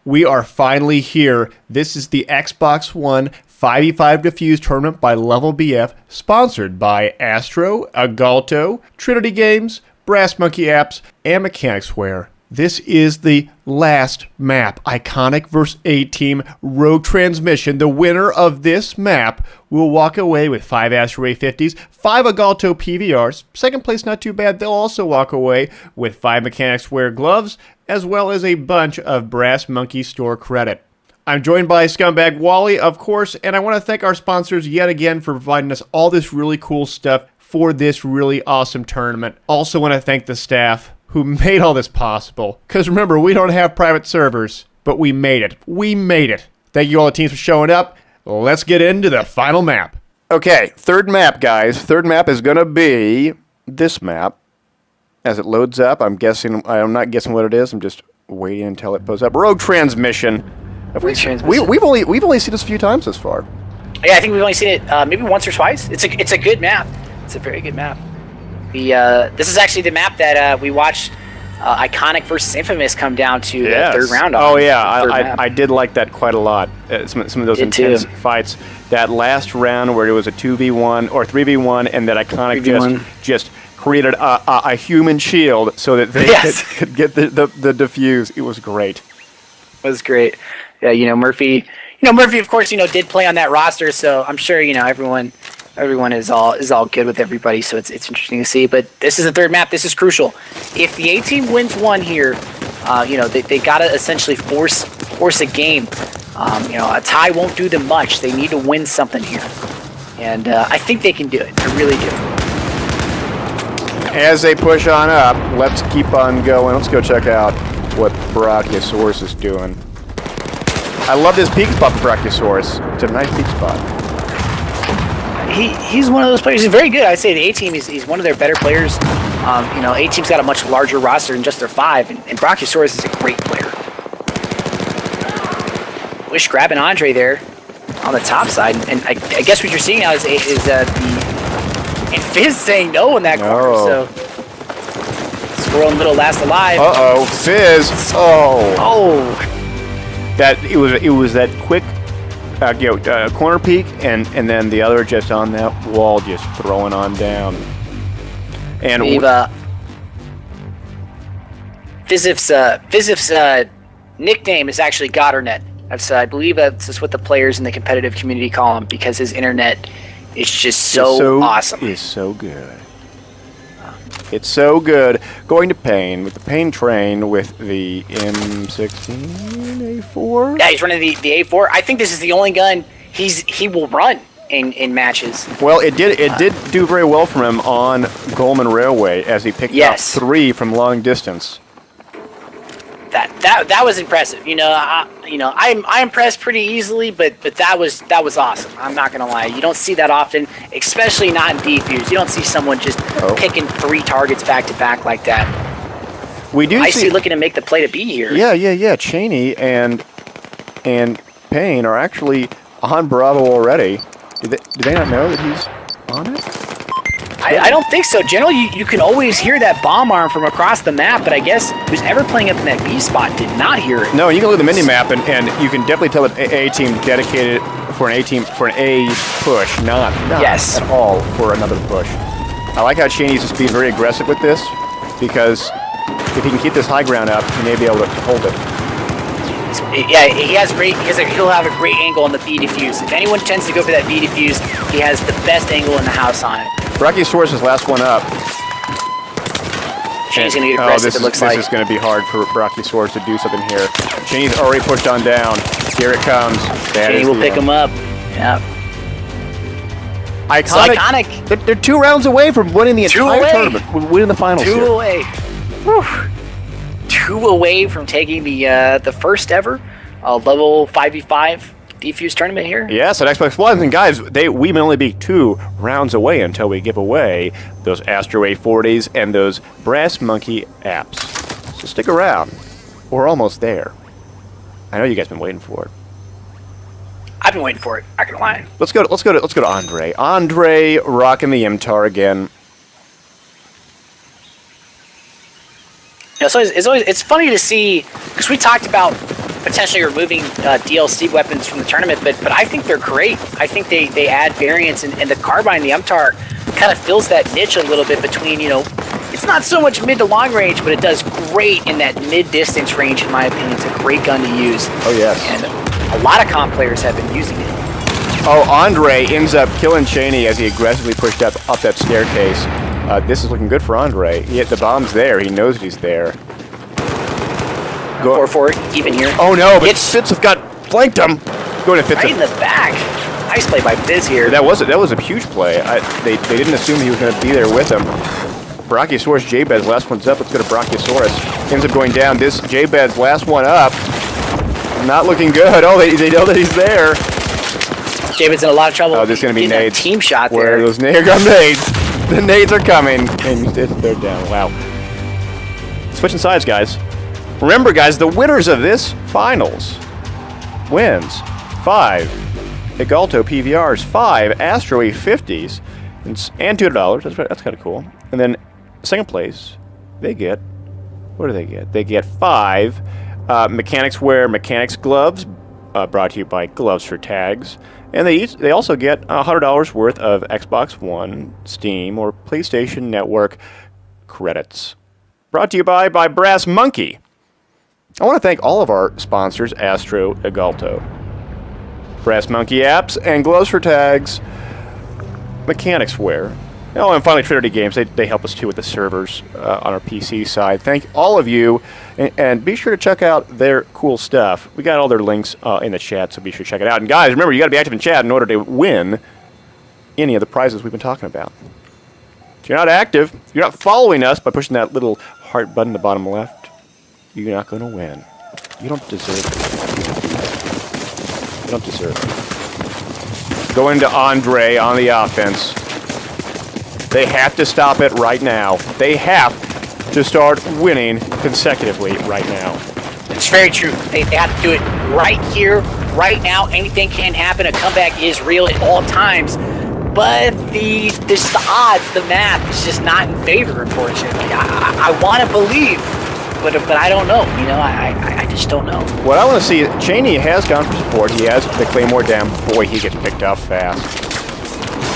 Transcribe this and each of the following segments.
We are finally here. This is the Xbox One 5v5 Defuse tournament by Level BF, sponsored by Astro, Agalto, Trinity Games, Brass Monkey Apps, and Mechanicsware. This is the last map, Iconic vs. A-Team Rogue Transmission. The winner of this map will walk away with 5 Astro A50s, 5 Agalto PVRs. Second place, not too bad. They'll also walk away with 5 Mechanicsware gloves, as well as a bunch of Brass Monkey store credit. I'm joined by Scumbag Wally, of course, and I want to thank our sponsors yet again for providing us all this really cool stuff for this really awesome tournament. Also want to thank the staff who made all this possible. Because remember, we don't have private servers, but we made it. We made it. Thank you all the teams for showing up. Let's get into the final map. Okay, third map, guys. Third map is going to be this map. As it loads up, I'm not guessing what it is. I'm just waiting until it pulls up. Rogue Transmission. We've only seen this a few times this far. Yeah, I think we've only seen it maybe once or twice. It's a good map. It's a very good map. This is actually the map that we watched Iconic versus Infamous come down to the third round on. Oh yeah, I did like that quite a lot. Some of those intense fights. That last round where it was a 2v1 or 3v1, and that Iconic just created a human shield so that they could get the defuse. It was great. It was great. Yeah, Murphy. Murphy, of course, did play on that roster, so I'm sure everyone is all good with everybody, so it's interesting to see. But this is the third map. This is crucial. If the A-Team wins one here, they gotta essentially force a game. A tie won't do them much. They need to win something here, and I think they can do it. I really do. As they push on up, let's keep on going. Let's go check out what Brachiosaurus is doing. I love this peek spot for Brachiosaurus. It's a nice peek spot. He's one of those players. He's very good. I'd say the A-Team he's one of their better players. A-Team's got a much larger roster than just their 5, and Brachiosaurus is a great player. Wish grabbing Andre there on the top side, and I guess what you're seeing now is Fizz saying no in that corner. So Squirrel in the middle, last alive. Uh-oh, Fizz. Oh. It was that quick. Corner peek, and then the other just on that wall, just throwing on down. And Fizzif's nickname is actually Goddernet. I believe that's what the players in the competitive community call him, because his internet is just so awesome. It's so good. It's so good. Going to Pain with the Pain train with the M16 A4. Yeah, he's running the A4. I think this is the only gun he will run in matches. Well, it did do very well for him on Goldman Railway as he picked up 3 from long distance. That was impressive. I'm impressed pretty easily, but that was awesome. I'm not gonna lie. You don't see that often, especially not in Defuse. You don't see someone just picking 3 targets back to back like that. We do. I see looking to make the play to be here. Yeah. Cheney and Payne are actually on Bravo already. Do they not know that he's on it? I don't think so. Generally, you can always hear that bomb arm from across the map, but I guess who's ever playing up in that B spot did not hear it. No, you can look at the mini-map, and you can definitely tell that A-Team dedicated for an A-Team, for an A push, not at all for another push. I like how Cheney's just being very aggressive with this, because if he can keep this high ground up, he may be able to hold it. Yeah, he'll have a great angle on the B defuse. If anyone tends to go for that B defuse, he has the best angle in the house on it. Brachiosaurus is last one up. Cheney's going to get aggressive, it looks like. This is going to be hard for Brachiosaurus to do something here. Cheney's already pushed on down. Here it comes. Cheney will pick him up. Yeah. Iconic. They're 2 rounds away from winning the entire tournament. Winning the finals. 2 away. Whew. 2 away from taking the first ever level 5v5 Defuse tournament here. Yes, at Xbox One. And guys, we may only be 2 rounds away until we give away those Astro A40s and those Brass Monkey apps. So stick around. We're almost there. I know you guys have been waiting for it. I've been waiting for it. Not gonna lie. Let's go to Andre. Andre rocking the MTAR again. So it's funny to see, because we talked about potentially removing DLC weapons from the tournament, but I think they're great. I think they add variance, and the carbine, the MTAR, kind of fills that niche a little bit between, it's not so much mid to long range, but it does great in that mid-distance range, in my opinion. It's a great gun to use. Oh, yes. And a lot of comp players have been using it. Oh, Andre ends up killing Cheney as he aggressively pushed up that staircase. This is looking good for Andre. The bomb's there. He knows he's there. 4-4, even here. Oh, no, but Fitz have got flanked him. Going to Fitz. Right in the back. Nice play by Fizz here. That was a huge play. They didn't assume he was going to be there with him. Brachiosaurus J-Bed's last one's up. Let's go to Brachiosaurus. Ends up going down. This J-Bed's last one up. Not looking good. Oh, they know that he's there. J-Bed's in a lot of trouble. Oh, this is going to be nades. Team shot Where there. those nades are nades. The nades are coming. And they're down. Wow. Switching sides, guys. Remember, guys, the winners of this finals wins 5 Egalto PVRs, 5 Astro A50s, and $200. That's kind of cool. And then second place, they get, what do they get? They get 5 Mechanics Wear Mechanics gloves, brought to you by Gloves for Tags. And they also get $100 worth of Xbox One, Steam, or PlayStation Network credits. Brought to you by Brass Monkey. I want to thank all of our sponsors, Astro, Egalto, Brass Monkey Apps, and Gloves for Tags, Mechanics Wear. Oh, and finally, Trinity Games. They help us, too, with the servers on our PC side. Thank all of you, and be sure to check out their cool stuff. We got all their links in the chat, so be sure to check it out. And, guys, remember, you got to be active in chat in order to win any of the prizes we've been talking about. If you're not active, if you're not following us by pushing that little heart button in the bottom left, you're not going to win. You don't deserve it. You don't deserve it. Going to Andre on the offense. They have to stop it right now. They have to start winning consecutively right now. It's very true. They have to do it right here, right now. Anything can happen. A comeback is real at all times. But the odds, the math is just not in favor, unfortunately. I want to believe, but I don't know. I just don't know. What I want to see, Cheney has gone for support. He has the Claymore down. Boy, he gets picked up fast.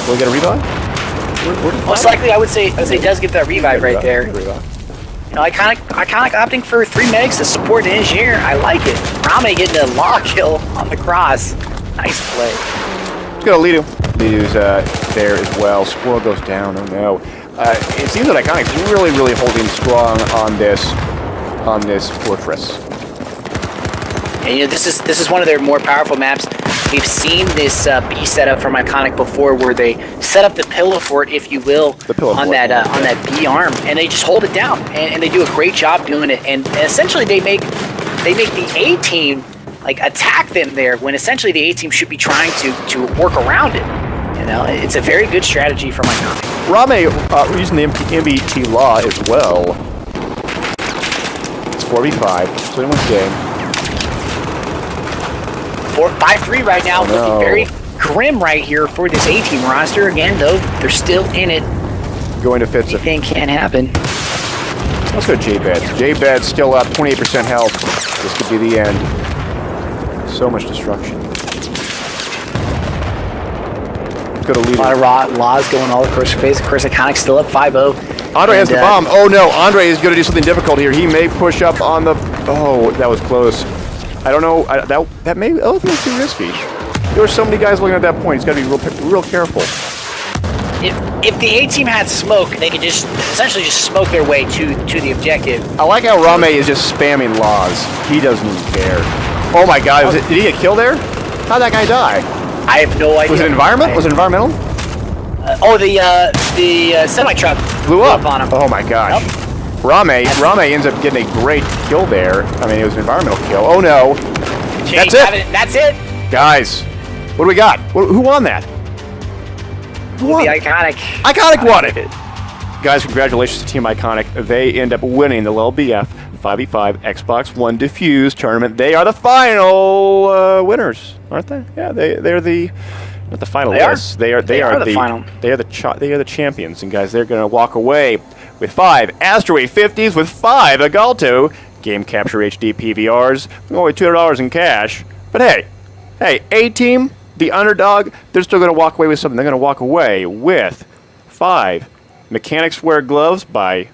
Will we get a revive? Most likely, I would say does get that revive right there. I kind of opting for 3 megs to support the engineer. I like it. Rame getting a law kill on the cross. Nice play. Let's go to Lido. Lido's there as well. Squirrel goes down. Oh no. It seems that Iconic's really holding strong on this fortress. And this is one of their more powerful maps. We've seen this B setup from Iconic before, where they set up the pillow fort, if you will, on that B arm, and they just hold it down, and they do a great job doing it. And essentially, they make the A team like attack them there, when essentially the A team should be trying to work around it. It's a very good strategy from Iconic. Rame using the MBT law as well. It's 4v5. It's anyone's game. 5-3 right now, looking very grim right here for this A-team roster. Again, though, they're still in it. Going to Fitz. Anything can happen. Let's go to J-Bed. J-Bed's still up, 28% health. This could be the end. So much destruction. Let's go to Leader. A lot of laws going all across the face. Of course, Iconic's still up 5-0. Andre has the bomb. Oh no, Andre is going to do something difficult here. He may push up on the... Oh, that was close. I don't know. That may... Oh, that was too risky. There were so many guys looking at that point. He's got to be real careful. If the A-team had smoke, they could just essentially just smoke their way to the objective. I like how Rame is just spamming laws. He doesn't even care. Oh my god, did he get killed there? How'd that guy die? I have no idea. Was it environment? Was it environmental? The semi-truck blew up on him. Oh my gosh. Yep. Rame ends up getting a great kill there. I mean, it was an environmental kill. Oh no. That's it. That's it. Guys, what do we got? Who won that? Who won? The Iconic. Iconic won it. Guys, congratulations to Team Iconic. They end up winning the LBF 5v5 Xbox One Defuse tournament. They are the final winners, aren't they? Yeah, they're the... Not the finalists. They are the final. They are the champions, and guys, they're going to walk away with 5 Astro A50s with 5 Egalto Game Capture HD PVRs, only $200 in cash. But hey, A-Team, the underdog, they're still going to walk away with something. They're going to walk away with 5 Mechanics Wear gloves by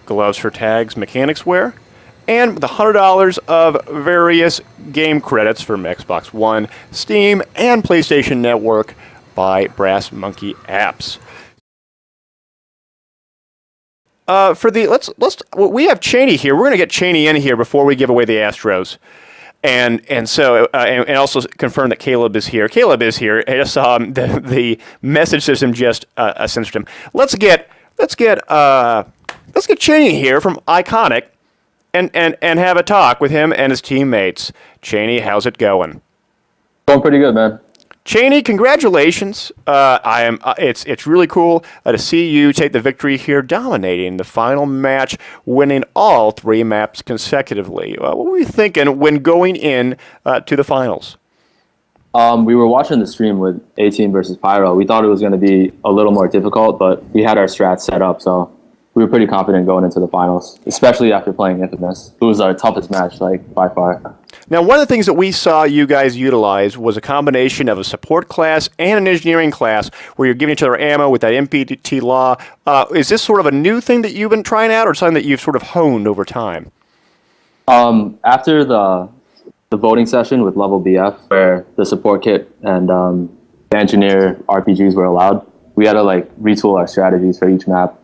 Gloves for Tags Mechanics Wear, and the $100 of various game credits from Xbox One, Steam, and PlayStation Network by Brass Monkey Apps. We have Cheney here. We're going to get Cheney in here before we give away the Astros. And also confirm that Caleb is here. Caleb is here. I just saw the message system just censored him. Let's get Cheney here from Iconic and have a talk with him and his teammates. Cheney, how's it going? Going pretty good, man. Cheney, congratulations! It's really cool to see you take the victory here, dominating the final match, winning all 3 maps consecutively. What were you thinking when going in to the finals? We were watching the stream with A-Team versus Pyro. We thought it was going to be a little more difficult, but we had our strats set up, so we were pretty confident going into the finals, especially after playing Infamous. It was our toughest match, by far. Now, one of the things that we saw you guys utilize was a combination of a support class and an engineering class where you're giving each other ammo with that MPT law. Is this sort of a new thing that you've been trying out or something that you've sort of honed over time? After the voting session with Level BF, where the support kit and the engineer RPGs were allowed, we had to retool our strategies for each map.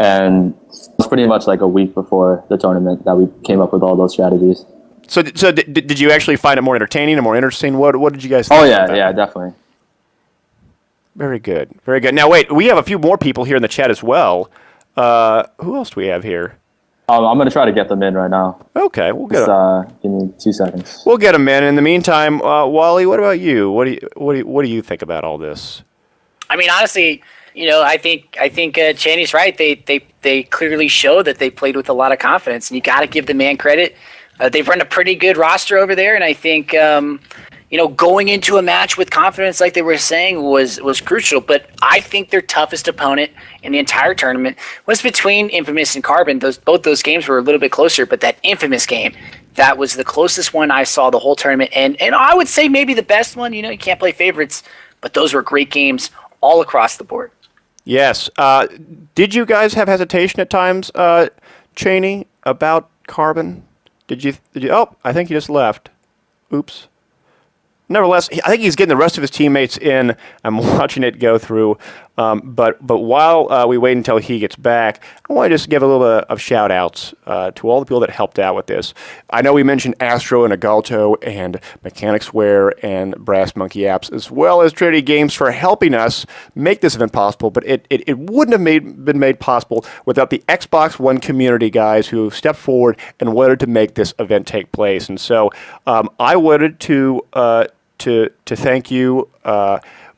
And it was pretty much a week before the tournament that we came up with all those strategies. So did you actually find it more entertaining and more interesting? What did you guys think? Oh, yeah, definitely. Very good, very good. Now, wait, we have a few more people here in the chat as well. Who else do we have here? I'm going to try to get them in right now. Okay, we'll get them. Give me 2 seconds. We'll get them in. In the meantime, Wally, what about you? What do you think about all this? I mean, honestly, I think Cheney's right. They clearly show that they played with a lot of confidence, and you got to give the man credit. They've run a pretty good roster over there, and I think going into a match with confidence, like they were saying, was crucial. But I think their toughest opponent in the entire tournament was between Infamous and Carbon. Both those games were a little bit closer, but that Infamous game, that was the closest one I saw the whole tournament, and I would say maybe the best one. You can't play favorites, but those were great games all across the board. Yes. Did you guys have hesitation at times, Cheney, about Carbon? Did you? Oh, I think he just left. Oops. Nevertheless, I think he's getting the rest of his teammates in. I'm watching it go through. But while we wait until he gets back, I want to just give a little bit of shout-outs to all the people that helped out with this. I know we mentioned Astro and Agalto and Mechanics Wear and Brass Monkey Apps, as well as Trinity Games for helping us make this event possible, but it wouldn't have been made possible without the Xbox One community guys who stepped forward and wanted to make this event take place. And so I wanted to thank you,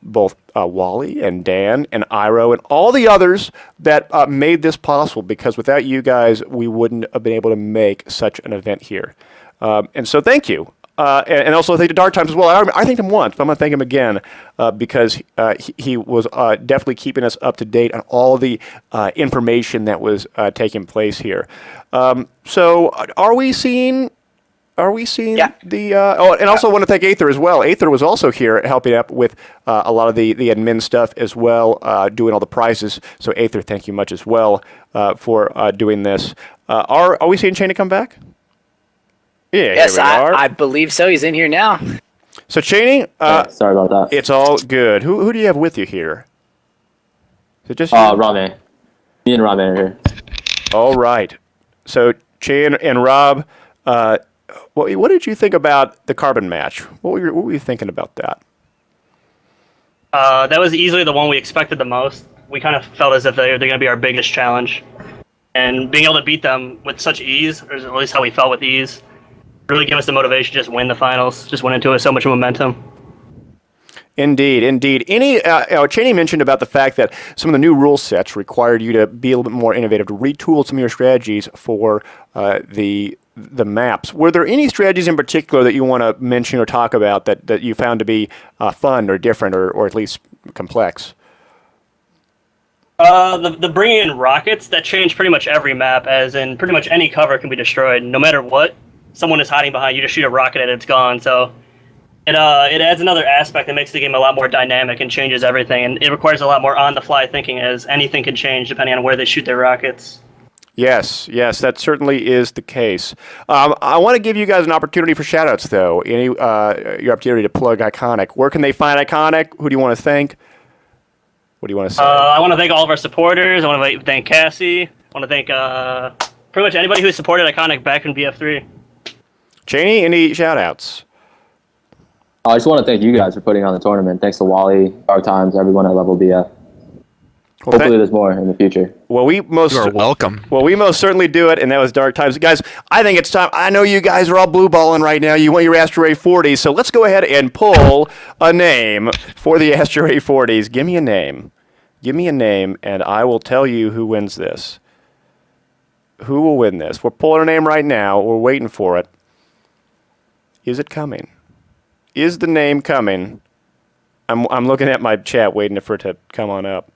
both Wally and Dan and Iro and all the others that made this possible, because without you guys, we wouldn't have been able to make such an event here. And so thank you. And also thank the Dark Times as well. I thanked him once, but I'm going to thank him again because he was definitely keeping us up to date on all the information that was taking place here. So are we seeing... Yeah. And also want to thank Aether as well. Aether was also here helping up with a lot of the admin stuff as well, doing all the prizes. So Aether, thank you much as well for doing this. Are we seeing Cheney come back? Yeah, yes, I believe so. He's in here now. So Cheney, sorry about that. It's all good. Who do you have with you here? Is it just you? Rame. Me and Rame are here. All right. So Cheney and Rob. What did you think about the Carbon match? What were you thinking about that? That was easily the one we expected the most. We kind of felt as if they're going to be our biggest challenge. And being able to beat them with such ease, or at least how we felt with ease, really gave us the motivation to just win the finals, just went into it with so much momentum. Indeed. Cheney mentioned about the fact that some of the new rule sets required you to be a little bit more innovative, to retool some of your strategies for the maps. Were there any strategies in particular that you want to mention or talk about that you found to be fun or different or at least complex? The bringing in rockets, that changed pretty much every map, as in pretty much any cover can be destroyed. No matter what, someone is hiding behind, you just shoot a rocket at it, it's gone. So it adds another aspect that makes the game a lot more dynamic and changes everything. And it requires a lot more on-the-fly thinking, as anything can change depending on where they shoot their rockets. Yes, that certainly is the case. I want to give you guys an opportunity for shout-outs, though. Your opportunity to plug Iconic. Where can they find Iconic? Who do you want to thank? What do you want to say? I want to thank all of our supporters. I want to thank Cassie. I want to thank pretty much anybody who supported Iconic back in BF3. Cheney, any shout-outs? I just want to thank you guys for putting on the tournament. Thanks to Wally, Dark Times, everyone at Level BF. Well, hopefully there's more in the future. Well, you are welcome. Well, we most certainly do it, and that was Dark Times. Guys, I think it's time. I know you guys are all blue balling right now. You want your Astro A40, so let's go ahead and pull a name for the Astro A40s. Give me a name. Give me a name, and I will tell you who wins this. Who will win this? We're pulling a name right now. We're waiting for it. Is it coming? Is the name coming? I'm looking at my chat waiting for it to come on up,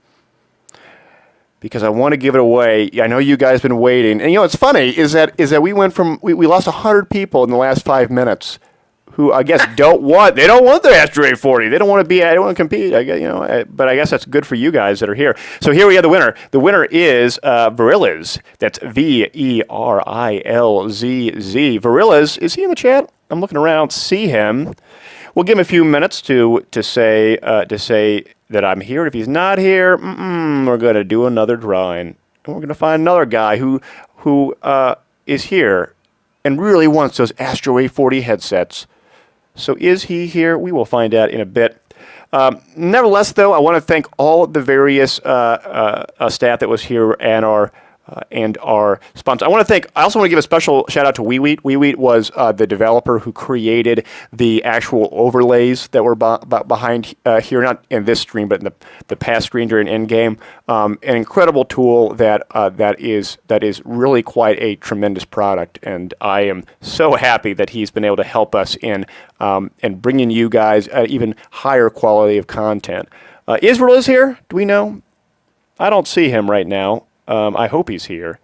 because I want to give it away. I know you guys have been waiting. And what's funny is that we went from we lost 100 people in the last 5 minutes who I guess don't want their Astro A40. They don't want to compete. I guess, but I guess that's good for you guys that are here. So here we have the winner. The winner is Verillas. That's Verilzz. Verillas, is he in the chat? I'm looking around, see him. We'll give him a few minutes to say that I'm here. If he's not here, we're going to do another drawing. And we're going to find another guy who is here and really wants those Astro A40 headsets. So is he here? We will find out in a bit. Nevertheless, though, I want to thank all the various staff that was here and our sponsor. I also want to give a special shout out to WeWheat. WeWheat was the developer who created the actual overlays that were behind here, not in this screen, but in the past screen during endgame. An incredible tool that is really quite a tremendous product, and I am so happy that he's been able to help us in bringing you guys even higher quality of content. Israel is here. Do we know? I don't see him right now. I hope he's here.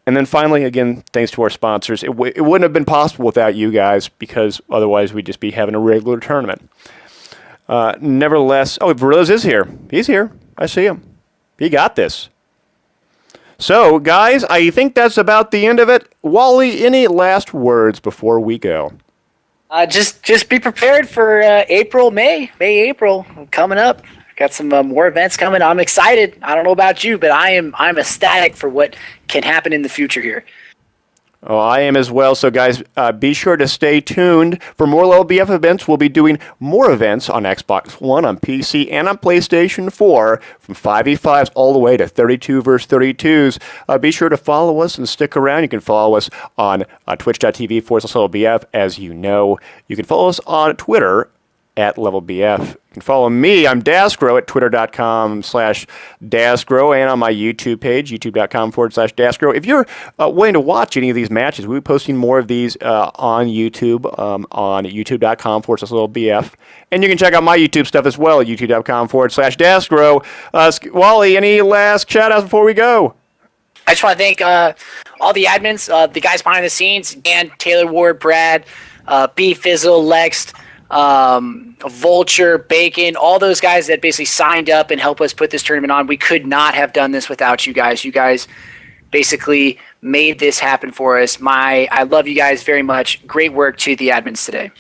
And then finally, again, thanks to our sponsors. It wouldn't have been possible without you guys, because otherwise we'd just be having a regular tournament. Nevertheless, Verillas is here. He's here. I see him. He got this. So, guys, I think that's about the end of it. Wally, any last words before we go? Just be prepared for April coming up. Got some more events coming. I'm excited. I don't know about you, but I'm ecstatic for what can happen in the future here. Oh, I am as well. So, guys, be sure to stay tuned for more Level BF events. We'll be doing more events on Xbox One, on PC, and on PlayStation 4, from 5v5s all the way to 32 versus 32s. Be sure to follow us and stick around. You can follow us on twitch.tv/LevelBF, as you know. You can follow us on Twitter at LevelBF. You can follow me. I'm Dasgro at twitter.com/Dasgro, and on my YouTube page, youtube.com/Dasgro. If you're willing to watch any of these matches, we'll be posting more of these on YouTube, on youtube.com/LevelBF. And you can check out my YouTube stuff as well at youtube.com/Dasgro. Wally, any last shout-outs before we go? I just want to thank all the admins, the guys behind the scenes, Dan, Taylor Ward, Brad, B, Fizzle, Lex, Vulture, Bacon, all those guys that basically signed up and helped us put this tournament on. We could not have done this without you guys. You guys basically made this happen for us. I love you guys very much. Great work to the admins today.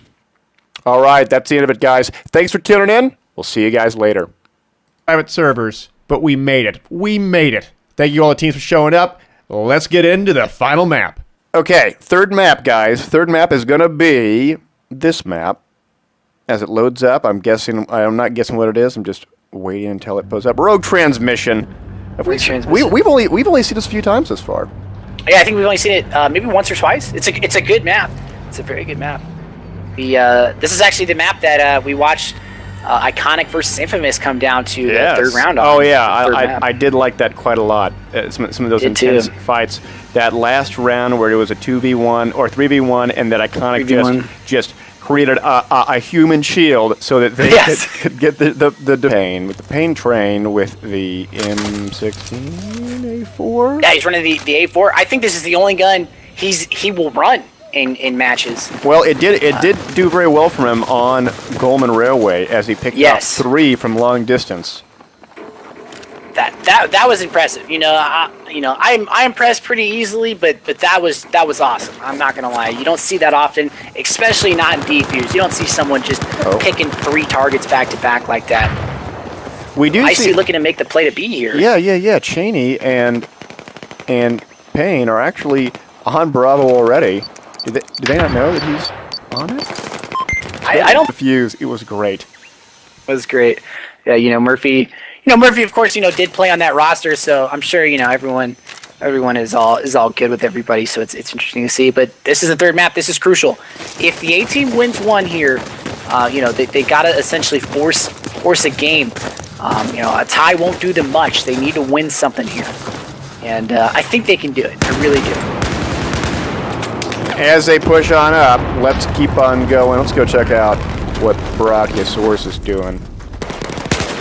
All right, that's the end of it, guys. Thanks for tuning in. We'll see you guys later. Private servers, but we made it. We made it. Thank you all the teams for showing up. Let's get into the final map. Okay, third map, guys. Third map is going to be this map. As it loads up, I'm not guessing what it is. I'm just waiting until it pulls up. Rogue Transmission. We've only seen this a few times this far. Yeah, I think we've only seen it maybe once or twice. It's a good map. It's a very good map. This is actually the map that we watched Iconic versus Infamous come down to the third round on. Oh yeah, I did like that quite a lot. Some of those intense fights. That last round where it was a 2v1 or 3v1, and that Iconic just created a human shield so that they Yes. could get the pain with the pain train with the M16A4. Yeah, he's running the A4. I think this is the only gun he will run in matches. Well, it did do very well for him on Goldman Railway as he picked up 3 from long distance. That was impressive. I'm impressed pretty easily, but that was awesome. I'm not gonna lie. You don't see that often, especially not in Defuse. You don't see someone just picking 3 targets back to back like that. We do see looking to make the play to be here. Yeah. Cheney and Payne are actually on Bravo already. Do they not know that he's on it? I don't. Defuse. It was great. It was great. Yeah, Murphy. Murphy, of course, did play on that roster, so I'm sure everyone is all good with everybody. So it's interesting to see. But this is the third map. This is crucial. If the A team wins one here, they gotta essentially force a game. A tie won't do them much. They need to win something here, and I think they can do it. I really do. As they push on up, let's keep on going. Let's go check out what Brachiosaurus is doing.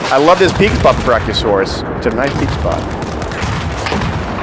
I love this peek spot for Brachiosaurus. It's a nice peek spot.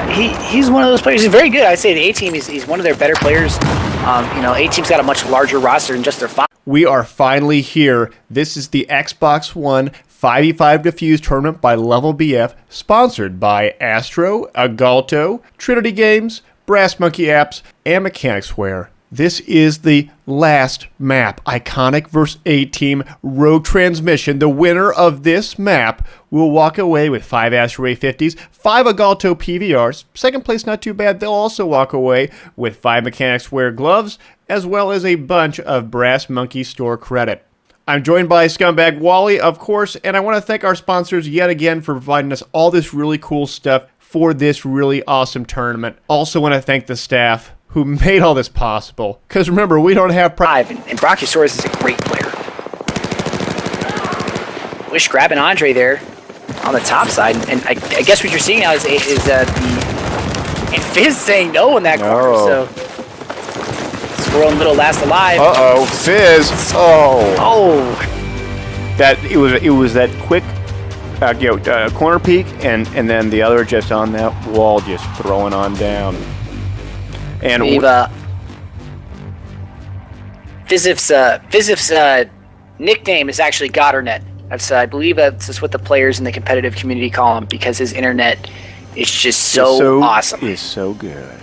He's one of those players. He's very good. I'd say the A team is one of their better players. A team's got a much larger roster than just their 5. We are finally here. This is the Xbox One 5v5 Defuse tournament by Level BF, sponsored by Astro, Agalto, Trinity Games, Brass Monkey Apps, and Mechanicsware. This is the last map, Iconic vs. A-Team Rogue Transmission. The winner of this map will walk away with 5 Astro A50s, 5 Agalto PVRs. Second place, not too bad. They'll also walk away with 5 Mechanicsware gloves, as well as a bunch of Brass Monkey store credit. I'm joined by Scumbag Wally, of course, and I want to thank our sponsors yet again for providing us all this really cool stuff for this really awesome tournament. Also want to thank the staff who made all this possible. Because remember, we don't have... And Brachiosaurus is a great player. Wish grabbing Andre there on the top side. And I guess what you're seeing now is and Fizz saying no in that corner. So Squirrel and Little last alive. Uh-oh, Fizz. Oh. It was that quick corner peek, and then the other just on that wall, just throwing on down. And Fizzif's nickname is actually Goddernet. I believe that's what the players in the competitive community call him, because his internet is just so awesome. It's so good.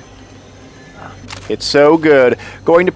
It's so good. Going to